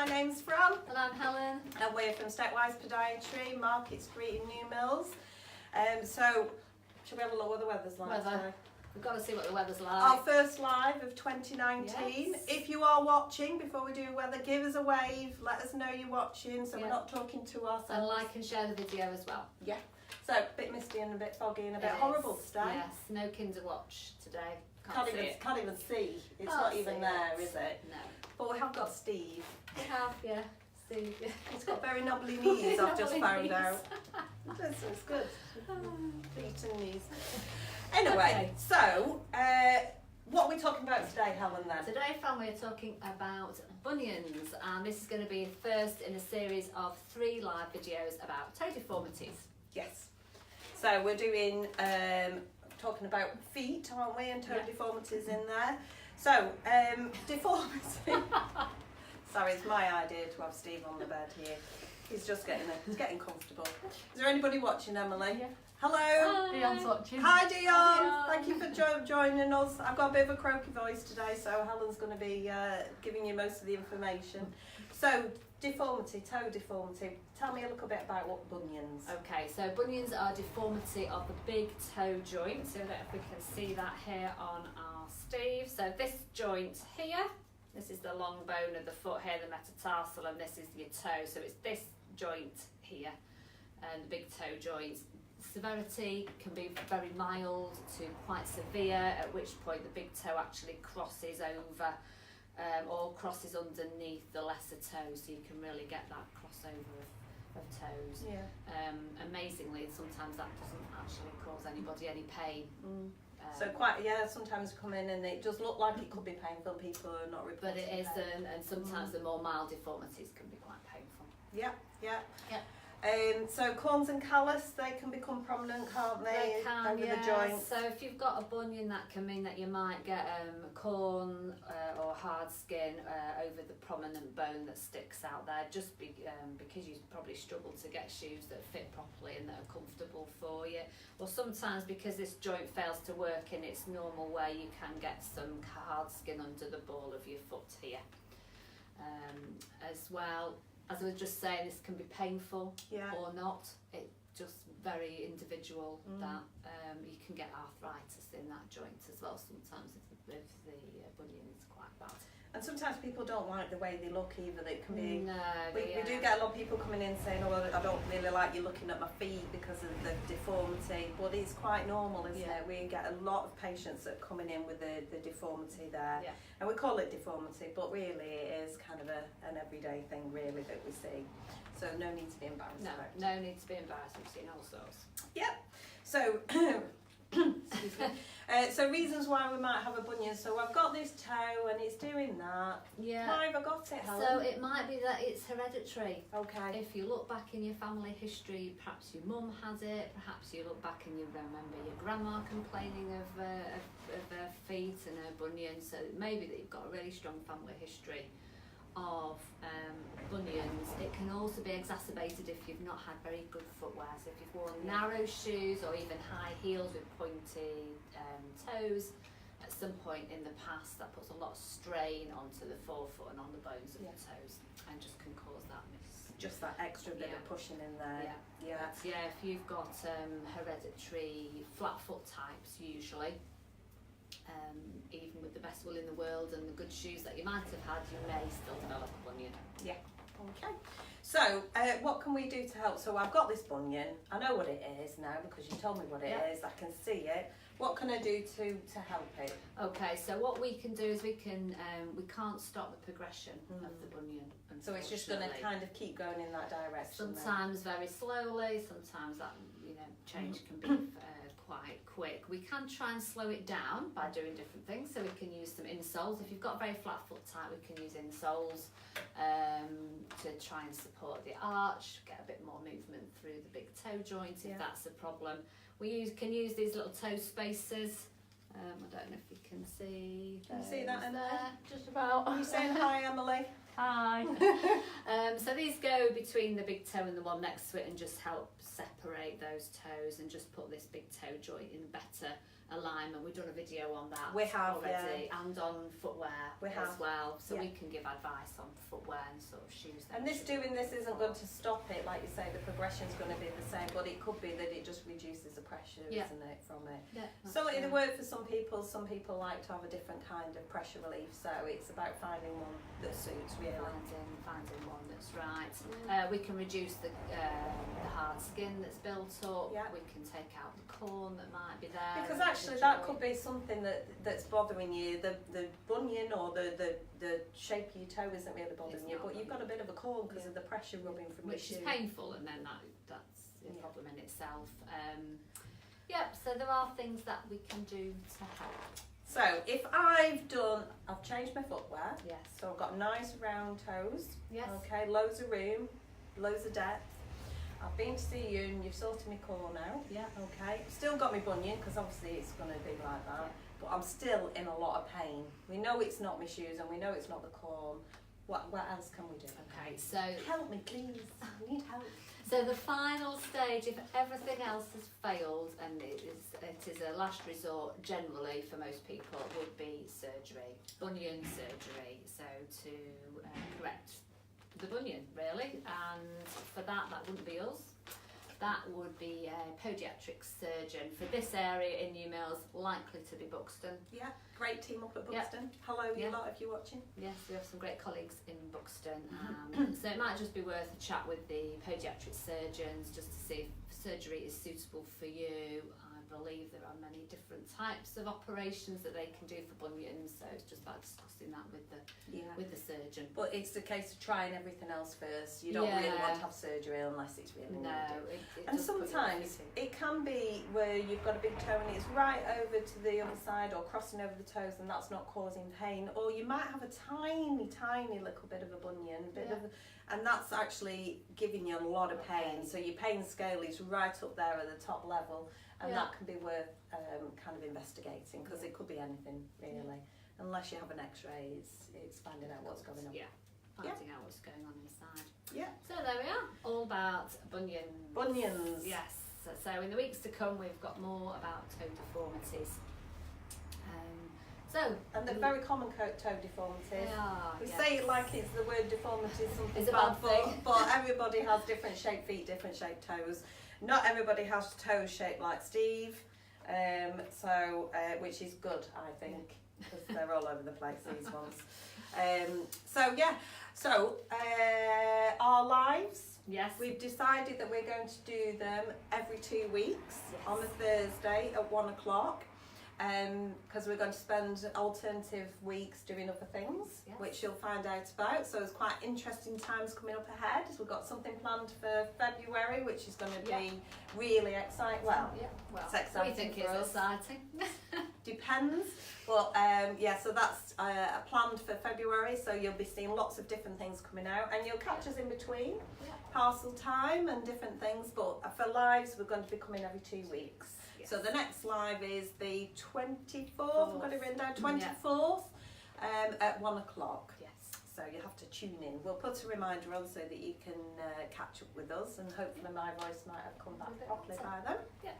my name's Fran. And I'm Helen. And we're from Stepwise Podiatry, Market Street in New Mills. So, shall we have a look what the weather's like today? We've got to see what the weather's like. Our first live of 2019. Yes. If you are watching, before we do weather, give us a wave. Let us know you're watching so we're not talking to ourselves. And like and share the video as well. Yeah. So, a bit misty and a bit foggy and a bit horrible today. Yes, no Kinder Watch today. Can't even see. It's not even there, is it? No. But we have got Steve. We have, yeah. Steve. He's got very knobbly knees, I've just found out. It's good. Feet and knees. Anyway, so what are we talking about today, Helen, then? Today, Fran, we're talking about bunions, and this is going to be the first in a series of 3 live videos about toe deformities. Yes. So we're doing talking about feet, aren't we, and toe deformities in there. So deformity. Sorry, it's my idea to have Steve on the bed here. He's just getting comfortable. Is there anybody watching, Emily? Yeah. Hello. Hi. Dion's watching. Hi, Dion. Hi, Dion. Thank you for joining us. I've got a bit of a croaky voice today, so Helen's going to be giving you most of the information. So, deformity, toe deformity. Tell me a little bit about what bunions. Okay, so bunions are a deformity of the big toe joint. So that if we can see that here on our Steve. So this joint here, this is the long bone of the foot here, the metatarsal, and this is your toe. So it's this joint here, and the big toe joint. Severity can be very mild to quite severe, at which point the big toe actually crosses over or crosses underneath the lesser toe, so you can really get that crossover of toes. Yeah. Amazingly, sometimes that doesn't actually cause anybody any pain. So sometimes come in and it does look like it could be painful. People are not reporting. But it isn't, and sometimes the more mild deformities can be quite painful. Yeah. Yeah. So corns and callus, they can become prominent, can't they? They can, under the joints. So if you've got a bunion, that can mean that you might get corn or hard skin over the prominent bone that sticks out there, just because you probably struggle to get shoes that fit properly and that are comfortable for you. Or sometimes because this joint fails to work in its normal way, you can get some hard skin under the ball of your foot here. As well, as I was just saying, this can be painful or not. It's just very individual that you can get arthritis in that joint as well sometimes if the bunion is quite bad. And sometimes people don't like the way they look either. They can be. No, we do get a lot of people coming in saying, "Oh, I don't really like you looking at my feet because of the deformity." But it's quite normal, isn't it? We get a lot of patients that are coming in with the deformity there, and we call it deformity, but really it is kind of an everyday thing, really, that we see. So no need to be embarrassed. No need to be embarrassed. We've seen all sorts. Yep. So. Excuse me. So reasons why we might have a bunion. So I've got this toe and it's doing that. Yeah. Why have I got it, Helen? So it might be that it's hereditary. Okay. If you look back in your family history, perhaps your mum had it, perhaps you look back and you remember your grandma complaining of her feet and her bunion. So it may be that you've got a really strong family history of bunions. It can also be exacerbated if you've not had very good footwear. So if you've worn narrow shoes or even high heels with pointy toes at some point in the past, that puts a lot of strain onto the forefoot and on the bones of the toes and just can cause that just that extra bit of pushing in there. If you've got hereditary flat foot types, usually even with the best will in the world and the good shoes that you might have had, you may still develop a bunion. Yeah. Okay. So what can we do to help? So I've got this bunion. I know what it is now because you told me what it is. I can see it. What can I do to help it? Okay. So what we can do is we can't stop the progression of the bunion. So it's just going to kind of keep going in that direction. Sometimes very slowly. Sometimes that change can be quite quick. We can try and slow it down by doing different things. So we can use some insoles. If you've got a very flat foot type, we can use insoles to try and support the arch, get a bit more movement through the big toe joint if that's a problem. We can use these little toe spacers. I don't know if you can see. Can you see that in there? Just about. Are you saying hi, Emily? Hi. So these go between the big toe and the one next to it and just help separate those toes and just put this big toe joint in better alignment. We've done a video on that We have, already, and on footwear We have. as well. So Yeah. we can give advice on footwear and sort of shoes. that And you this should doing this isn't for. going to stop it, like you say, the progression's going to be the same, but it could be that it just reduces the pressure, Yeah. isn't it, from it. Yeah, So that's it'll right. work for some people like to have a different kind of pressure relief, so it's about finding one that suits really. Finding one that's right. We can reduce the hard skin that's built up. Yeah. We can take out the corn that might be there. Because and actually the that joint. could be something that's bothering you, the bunion or the shape of your toe isn't really bothering It's you, not but you've got a bit of a corn because of the pressure rubbing from which your is shoe. painful, and then that's a Yeah. problem in itself. So there are things that we can do to help. So if I've changed my footwear, Yes. so I've got nice round toes, Yes. okay, loads of room, loads of depth. I've been to see you and you've sorted my corn out, Yeah. okay. Still got my bunion because obviously it's going to be like that, Yeah. but I'm still in a lot of pain. We know it's not my shoes and we know it's not the corn. What else can we do? Okay. So Help me, please. I need help. So the final stage, if everything else has failed, and it is a last resort generally for most people, would be surgery, bunion surgery. So to correct the bunion, really, and for that wouldn't be us. That would be a podiatric surgeon for this area in New Mills, likely to be Buxton. Yeah, great team up at Yeah. Buxton. Hello, you Yeah. lot, if you're watching. Yes, we have some great colleagues in Buxton. So it might just be worth a chat with the podiatric surgeons just to see if surgery is suitable for you. I believe there are many different types of operations that they can do for bunions, so it's just about discussing that with the surgeon. But it's a case of trying everything else first. You don't really Yeah. want to have surgery unless it's really needed. it And does put you off sometimes eating. it can be where you've got a big toe and it's right over to the other side or crossing over the toes and that's not causing pain. Or you might have a tiny, tiny little bit of a bunion, and that's actually giving you a lot of pain. So your pain scale is right up there at the top level, and that can be worth kind of investigating because it could be anything really. Unless you have an X-ray, it's finding out what's going on. Yeah, finding out what's going on inside. Yeah. So there we are, all about bunions. Bunions. Yes. So in the weeks to come, we've got more about toe deformities. And they're very common toe deformities. They are. We yes. say it like it's the word deformity is something It's a bad, bad thing. but everybody has different shaped feet, different shaped toes. Not everybody has toes shaped like Steve, which is good, I think, because they're all over the place, these ones. So our lives, Yes. we've decided that we're going to do them every 2 weeks on a Thursday at 1 o'clock. Because we're going to spend alternative weeks doing other things, which you'll find out about. So there's quite interesting times coming up ahead. So we've got something planned for February, which is going to be really exciting. Well, it's exciting we think for it's us. exciting. Depends. But so that's planned for February. So you'll be seeing lots of different things coming out, and you'll catch us in between parcel time and different things. But for lives, we're going to be coming every 2 weeks. So the next live is the 24th, I've got it written down, 24th at 1 o'clock. Yes. So you have to tune in. We'll put a reminder on so that you can catch up with us, and hopefully my voice might have come back properly by then. Yeah.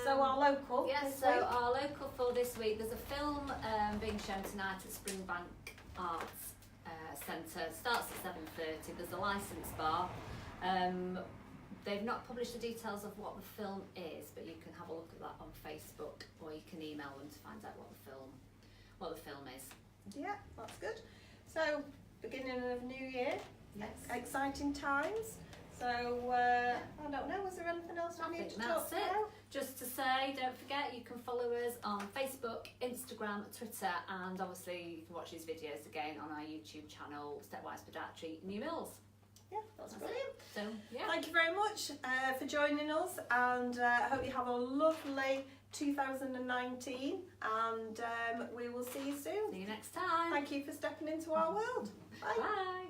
So our local Yes, so our local for this week, there's a film being shown tonight at Springbank Arts Centre. Starts at 7:30. There's a licence bar. They've not published the details of what the film is, but you can have a look at that on Facebook, or you can email them to find out what the film is. Yeah, that's good. So beginning of new year, Yes. exciting times. So I don't know, was there anything else we need to talk about? Just to say, don't forget you can follow us on Facebook, Instagram, Twitter, and obviously you can watch these videos again on our YouTube channel, Stepwise Podiatry New Mills. Yeah, that's brilliant. So, yeah. Thank you very much for joining us, and I hope you have a lovely 2019, and we will see you soon. See you next time. Thank you for stepping into our world. Bye. Bye.